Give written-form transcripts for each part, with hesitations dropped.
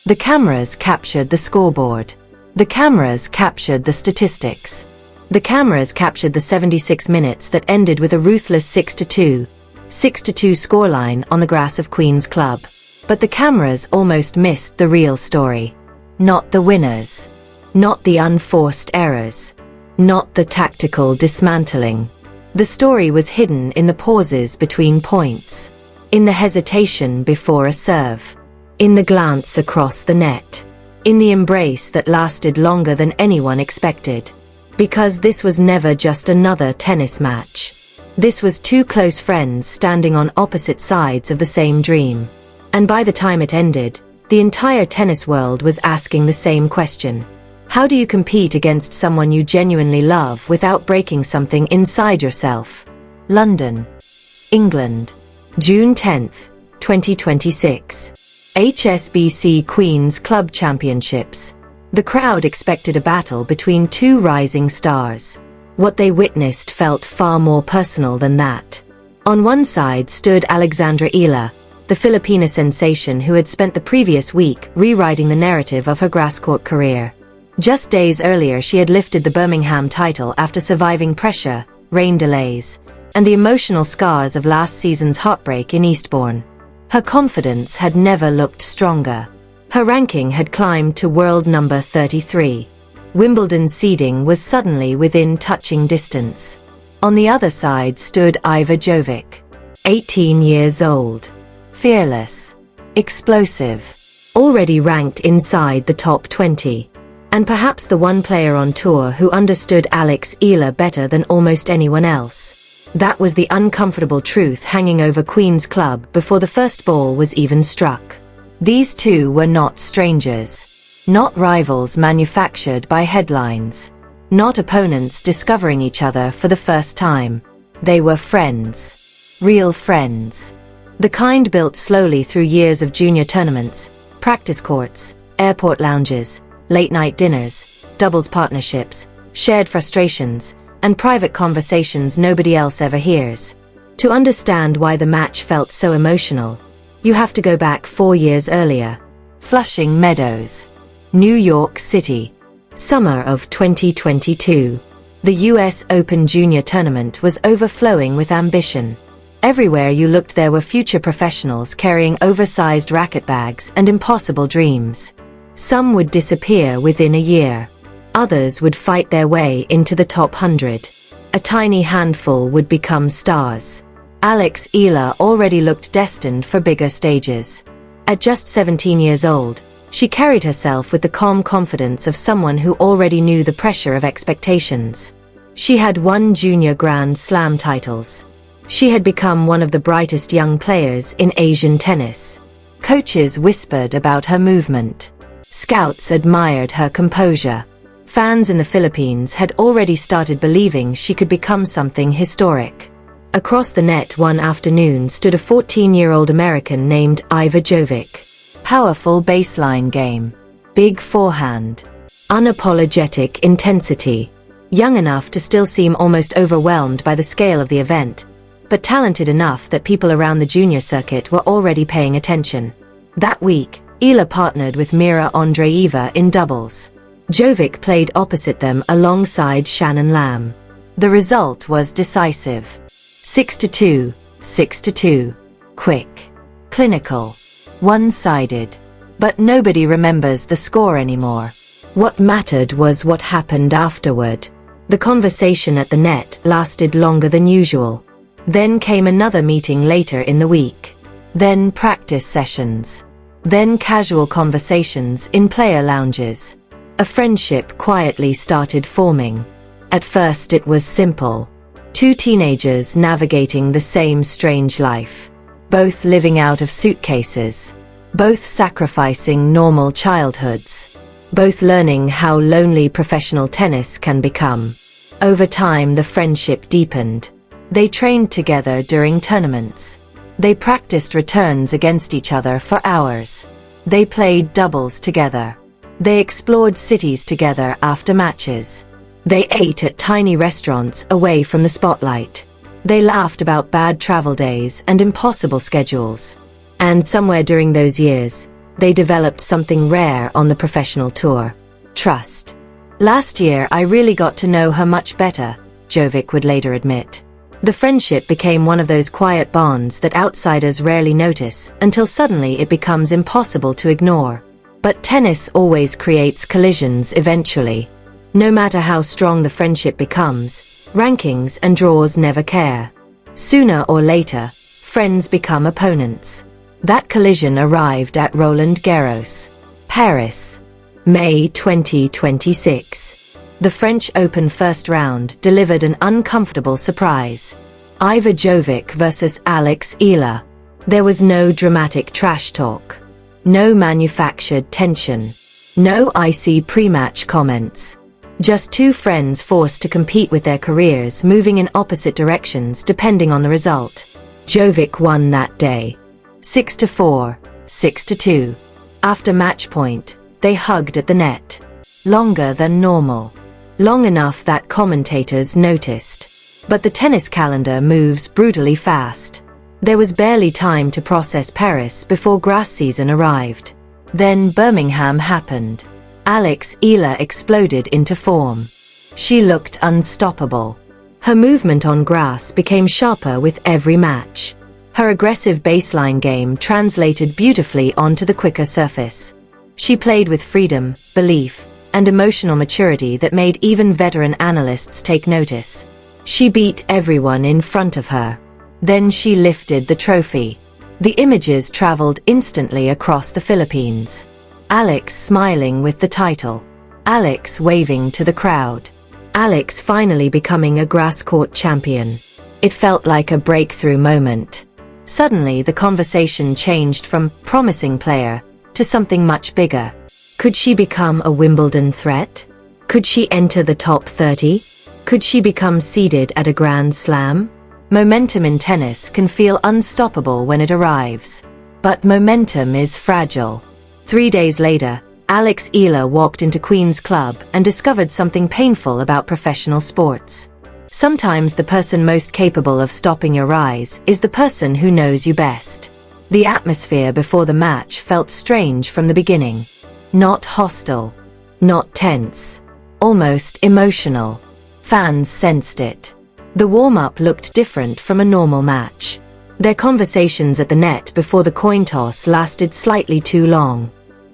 The cameras captured the scoreboard. The cameras captured the statistics. The cameras captured the 76 minutes that ended with a ruthless 6-2 scoreline on the grass of Queen's Club. But the cameras almost missed the real story. Not the winners. Not the unforced errors. Not the tactical dismantling. The story was hidden in the pauses between points. In the hesitation before a serve. In the glance across the net. In the embrace that lasted longer than anyone expected. Because this was never just another tennis match. This was two close friends standing on opposite sides of the same dream. And by the time it ended, the entire tennis world was asking the same question. How do you compete against someone you genuinely love without breaking something inside yourself? London, England, June 10, 2026. HSBC Queen's Club Championships. The crowd expected a battle between two rising stars. What they witnessed felt far more personal than that. On one side stood Alexandra Eala, the Filipino sensation who had spent the previous week rewriting the narrative of her grasscourt career. Just days earlier she had lifted the Birmingham title after surviving pressure, rain delays, and the emotional scars of last season's heartbreak in Eastbourne. Her confidence had never looked stronger. Her ranking had climbed to world number 33. Wimbledon's seeding was suddenly within touching distance. On the other side stood Iva Jovic, 18 years old, fearless, explosive, already ranked inside the top 20, and perhaps the one player on tour who understood Alex Eala better than almost anyone else. That was the uncomfortable truth hanging over Queen's Club before the first ball was even struck. These two were not strangers. Not rivals manufactured by headlines. Not opponents discovering each other for the first time. They were friends. Real friends. The kind built slowly through years of junior tournaments, practice courts, airport lounges, late-night dinners, doubles partnerships, shared frustrations, and private conversations nobody else ever hears. To understand why the match felt so emotional, you have to go back 4 years earlier. Flushing Meadows, New York City. Summer of 2022. The US Open Junior Tournament was overflowing with ambition. Everywhere you looked there were future professionals carrying oversized racket bags and impossible dreams. Some would disappear within a year. Others would fight their way into the top 100. A tiny handful would become stars. Alex Eala already looked destined for bigger stages. At just 17 years old, she carried herself with the calm confidence of someone who already knew the pressure of expectations. She had won junior Grand Slam titles. She had become one of the brightest young players in Asian tennis. Coaches whispered about her movement. Scouts admired her composure. Fans in the Philippines had already started believing she could become something historic. Across the net one afternoon stood a 14-year-old American named Iva Jovic. Powerful baseline game. Big forehand. Unapologetic intensity. Young enough to still seem almost overwhelmed by the scale of the event, but talented enough that people around the junior circuit were already paying attention. That week, Eala partnered with Mira Andreeva in doubles. Jovic played opposite them alongside Shannon Lamb. The result was decisive. 6-2, 6-2. Quick. Clinical. One-sided. But nobody remembers the score anymore. What mattered was what happened afterward. The conversation at the net lasted longer than usual. Then came another meeting later in the week. Then practice sessions. Then casual conversations in player lounges. A friendship quietly started forming. At first it was simple. Two teenagers navigating the same strange life. Both living out of suitcases. Both sacrificing normal childhoods. Both learning how lonely professional tennis can become. Over time the friendship deepened. They trained together during tournaments. They practiced returns against each other for hours. They played doubles together. They explored cities together after matches. They ate at tiny restaurants away from the spotlight. They laughed about bad travel days and impossible schedules. And somewhere during those years, They developed something rare on the professional tour: trust. "Last year I really got to know her much better," Jovic would later admit. The friendship became one of those quiet bonds that outsiders rarely notice until suddenly it becomes impossible to ignore. But tennis always creates collisions eventually. No matter how strong the friendship becomes, rankings and draws never care. Sooner or later, friends become opponents. That collision arrived at Roland Garros, Paris, May 2026. The French Open first round delivered an uncomfortable surprise. Iva Jovic versus Alex Eala. There was no dramatic trash talk. No manufactured tension. No icy pre-match comments. Just two friends forced to compete with their careers moving in opposite directions depending on the result. Jovic won that day. 6-4, 6-2. After match point, they hugged at the net. Longer than normal. Long enough that commentators noticed. But the tennis calendar moves brutally fast. There was barely time to process Paris before grass season arrived. Then Birmingham happened. Alex Eala exploded into form. She looked unstoppable. Her movement on grass became sharper with every match. Her aggressive baseline game translated beautifully onto the quicker surface. She played with freedom, belief, and emotional maturity that made even veteran analysts take notice. She beat everyone in front of her. Then she lifted the trophy. The images traveled instantly across the Philippines. Alex smiling with the title. Alex waving to the crowd. Alex finally becoming a grass court champion. It felt like a breakthrough moment. Suddenly the conversation changed from promising player to something much bigger. Could she become a Wimbledon threat? Could she enter the top 30? Could she become seeded at a Grand Slam? Momentum in tennis can feel unstoppable when it arrives. But momentum is fragile. 3 days later, Alex Eala walked into Queen's Club and discovered something painful about professional sports. Sometimes the person most capable of stopping your rise is the person who knows you best. The atmosphere before the match felt strange from the beginning. Not hostile. Not tense. Almost emotional. Fans sensed it. The warm-up looked different from a normal match. Their conversations at the net before the coin toss lasted slightly too long.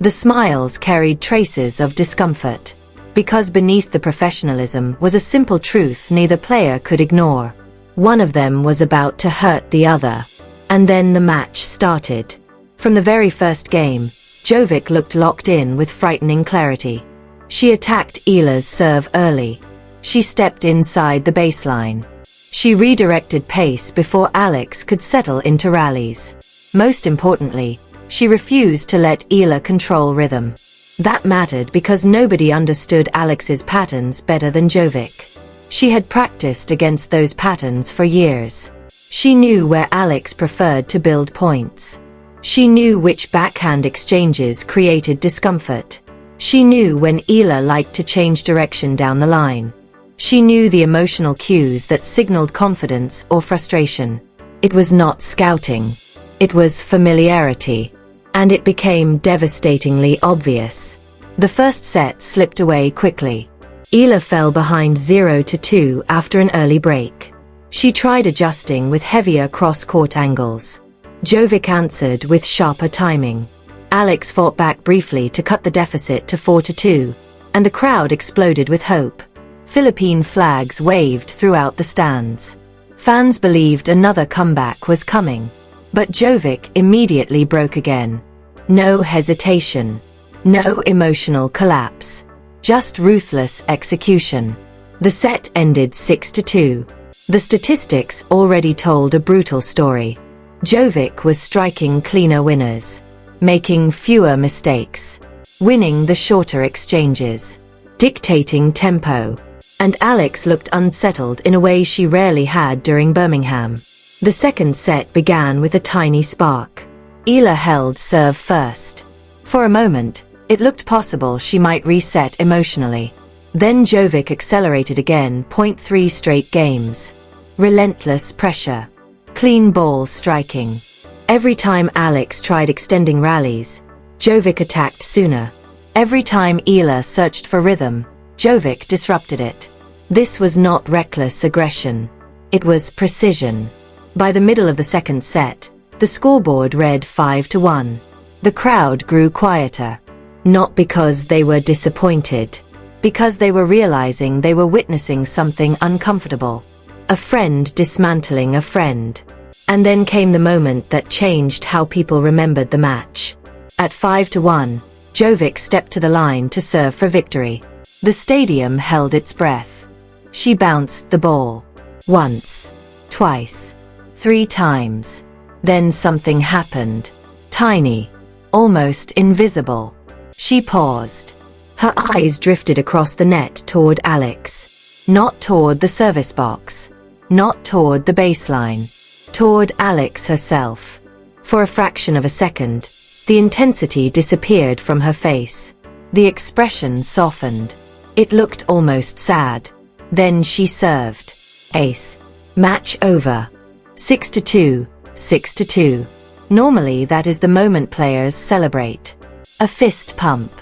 The smiles carried traces of discomfort. Because beneath the professionalism was a simple truth neither player could ignore. One of them was about to hurt the other. And then the match started. From the very first game, Jovic looked locked in with frightening clarity. She attacked Eala's serve early. She stepped inside the baseline. She redirected pace before Alex could settle into rallies. Most importantly, she refused to let Eala control rhythm. That mattered because nobody understood Alex's patterns better than Jovic. She had practiced against those patterns for years. She knew where Alex preferred to build points. She knew which backhand exchanges created discomfort. She knew when Eala liked to change direction down the line. She knew the emotional cues that signaled confidence or frustration. It was not scouting. It was familiarity. And it became devastatingly obvious. The first set slipped away quickly. Eala fell behind 0-2 after an early break. She tried adjusting with heavier cross-court angles. Jovic answered with sharper timing. Alex fought back briefly to cut the deficit to 4-2, and the crowd exploded with hope. Philippine flags waved throughout the stands. Fans believed another comeback was coming. But Jovic immediately broke again. No hesitation. No emotional collapse. Just ruthless execution. The set ended 6-2. The statistics already told a brutal story. Jovic was striking cleaner winners, making fewer mistakes, winning the shorter exchanges, dictating tempo. And Alex looked unsettled in a way she rarely had during Birmingham. The second set began with a tiny spark. Eala held serve first. For a moment, it looked possible she might reset emotionally. Then Jovic accelerated again, 0.3 straight games. Relentless pressure. Clean ball striking. Every time Alex tried extending rallies, Jovic attacked sooner. Every time Eala searched for rhythm, Jovic disrupted it. This was not reckless aggression. It was precision. By the middle of the second set, the scoreboard read 5-1. The crowd grew quieter. Not because they were disappointed, because they were realizing they were witnessing something uncomfortable. A friend dismantling a friend. And then came the moment that changed how people remembered the match. At 5-1, Jovic stepped to the line to serve for victory. The stadium held its breath. She bounced the ball. Once, twice, 3 times. Then something happened. Tiny. Almost invisible. She paused. Her eyes drifted across the net toward Alex. Not toward the service box. Not toward the baseline. Toward Alex herself. For a fraction of a second, the intensity disappeared from her face. The expression softened. It looked almost sad. Then she served. Ace. Match over. 6-2, 6-2. Normally that is the moment players celebrate. A fist pump.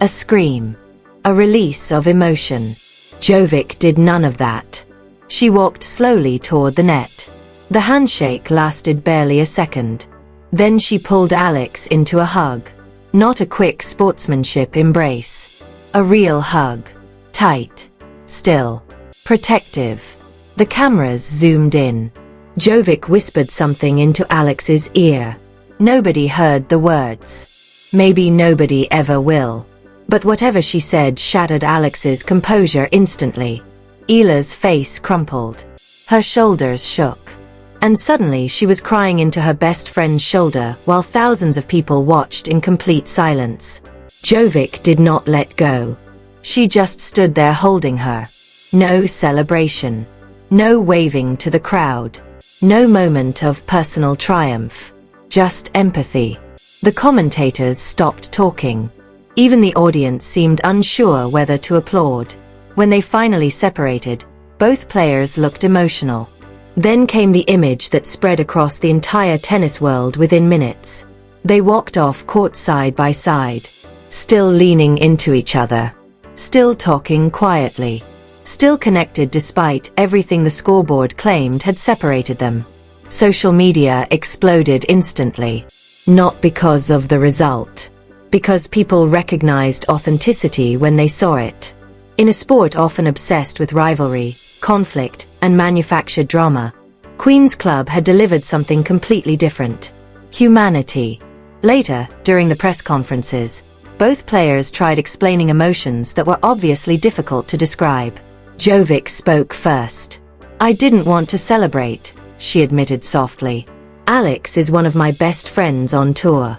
A scream. A release of emotion. Jovic did none of that. She walked slowly toward the net. The handshake lasted barely a second. Then she pulled Alex into a hug. Not a quick sportsmanship embrace. A real hug. Tight. Still. Protective. The cameras zoomed in. Jovic whispered something into Alex's ear. Nobody heard the words. Maybe nobody ever will. But whatever she said shattered Alex's composure instantly. Eala's face crumpled. Her shoulders shook. And suddenly she was crying into her best friend's shoulder while thousands of people watched in complete silence. Jovic did not let go. She just stood there holding her. No celebration. No waving to the crowd. No moment of personal triumph. Just empathy. The commentators stopped talking. Even the audience seemed unsure whether to applaud. When they finally separated, both players looked emotional. Then came the image that spread across the entire tennis world within minutes. They walked off court side by side, still leaning into each other, still talking quietly, still connected despite everything the scoreboard claimed had separated them. Social media exploded instantly, not because of the result, because people recognized authenticity when they saw it. In a sport often obsessed with rivalry, conflict, and manufactured drama, Queen's Club had delivered something completely different. Humanity. Later, during the press conferences, both players tried explaining emotions that were obviously difficult to describe. Jovic spoke first. "I didn't want to celebrate," she admitted softly. "Alex is one of my best friends on tour."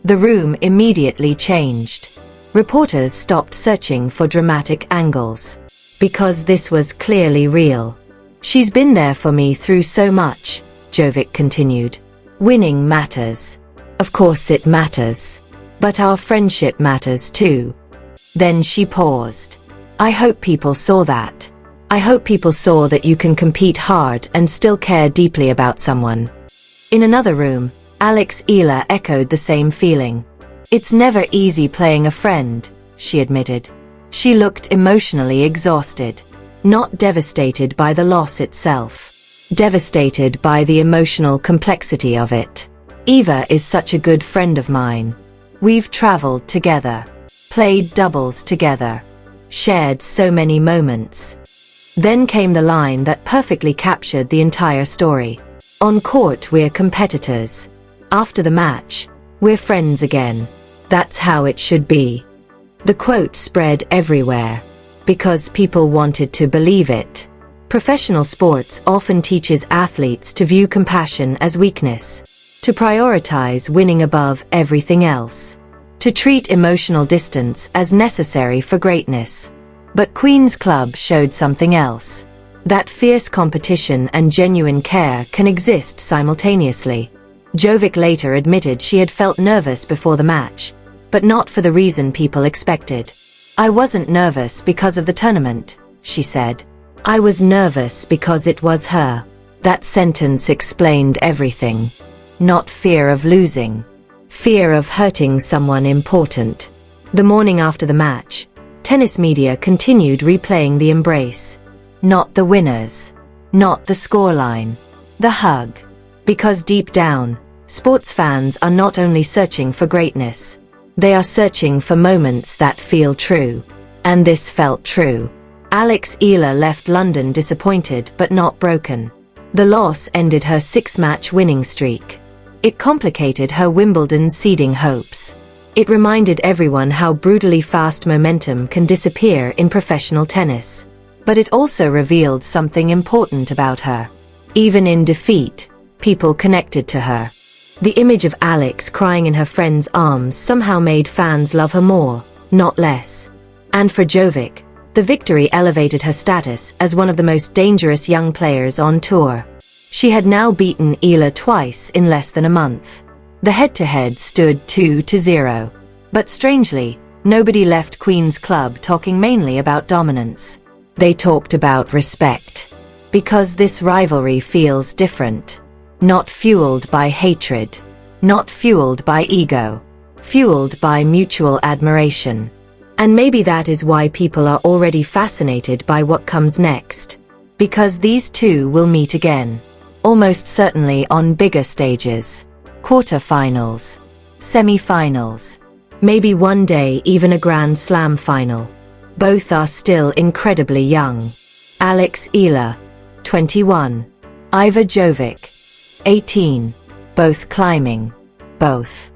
The room immediately changed. Reporters stopped searching for dramatic angles. Because this was clearly real. "She's been there for me through so much," Jovic continued. "Winning matters. Of course it matters. But our friendship matters too." Then she paused. "I hope people saw that. I hope people saw that you can compete hard and still care deeply about someone." In another room, Alex Eala echoed the same feeling. "It's never easy playing a friend," she admitted. She looked emotionally exhausted. Not devastated by the loss itself. Devastated by the emotional complexity of it. "Iva is such a good friend of mine. We've traveled together. Played doubles together. Shared so many moments." Then came the line that perfectly captured the entire story. "On court we're competitors. After the match, we're friends again. That's how it should be." The quote spread everywhere. Because people wanted to believe it. Professional sports often teaches athletes to view compassion as weakness. To prioritize winning above everything else. To treat emotional distance as necessary for greatness. But Queen's Club showed something else. That fierce competition and genuine care can exist simultaneously. Jovic later admitted she had felt nervous before the match. But not for the reason people expected. "I wasn't nervous because of the tournament," she said. "I was nervous because it was her." That sentence explained everything. Not fear of losing. Fear of hurting someone important. The morning after the match, tennis media continued replaying the embrace. Not the winners. Not the scoreline. The hug. Because deep down, sports fans are not only searching for greatness, they are searching for moments that feel true. And this felt true. Alex Eala left London disappointed but not broken. The loss ended her 6-match winning streak. It complicated her Wimbledon seeding hopes. It reminded everyone how brutally fast momentum can disappear in professional tennis. But it also revealed something important about her. Even in defeat, people connected to her. The image of Alex crying in her friend's arms somehow made fans love her more, not less. And for Jovic, the victory elevated her status as one of the most dangerous young players on tour. She had now beaten Eala twice in less than a month. The head-to-head stood 2-0. But strangely, nobody left Queen's Club talking mainly about dominance. They talked about respect. Because this rivalry feels different. Not fueled by hatred. Not fueled by ego. Fueled by mutual admiration. And maybe that is why people are already fascinated by what comes next. Because these two will meet again. Almost certainly on bigger stages. Quarter-finals. Semi-finals. Maybe one day even a Grand Slam final. Both are still incredibly young. Alex Eala, 21. Iva Jovic, 18. Both climbing. Both.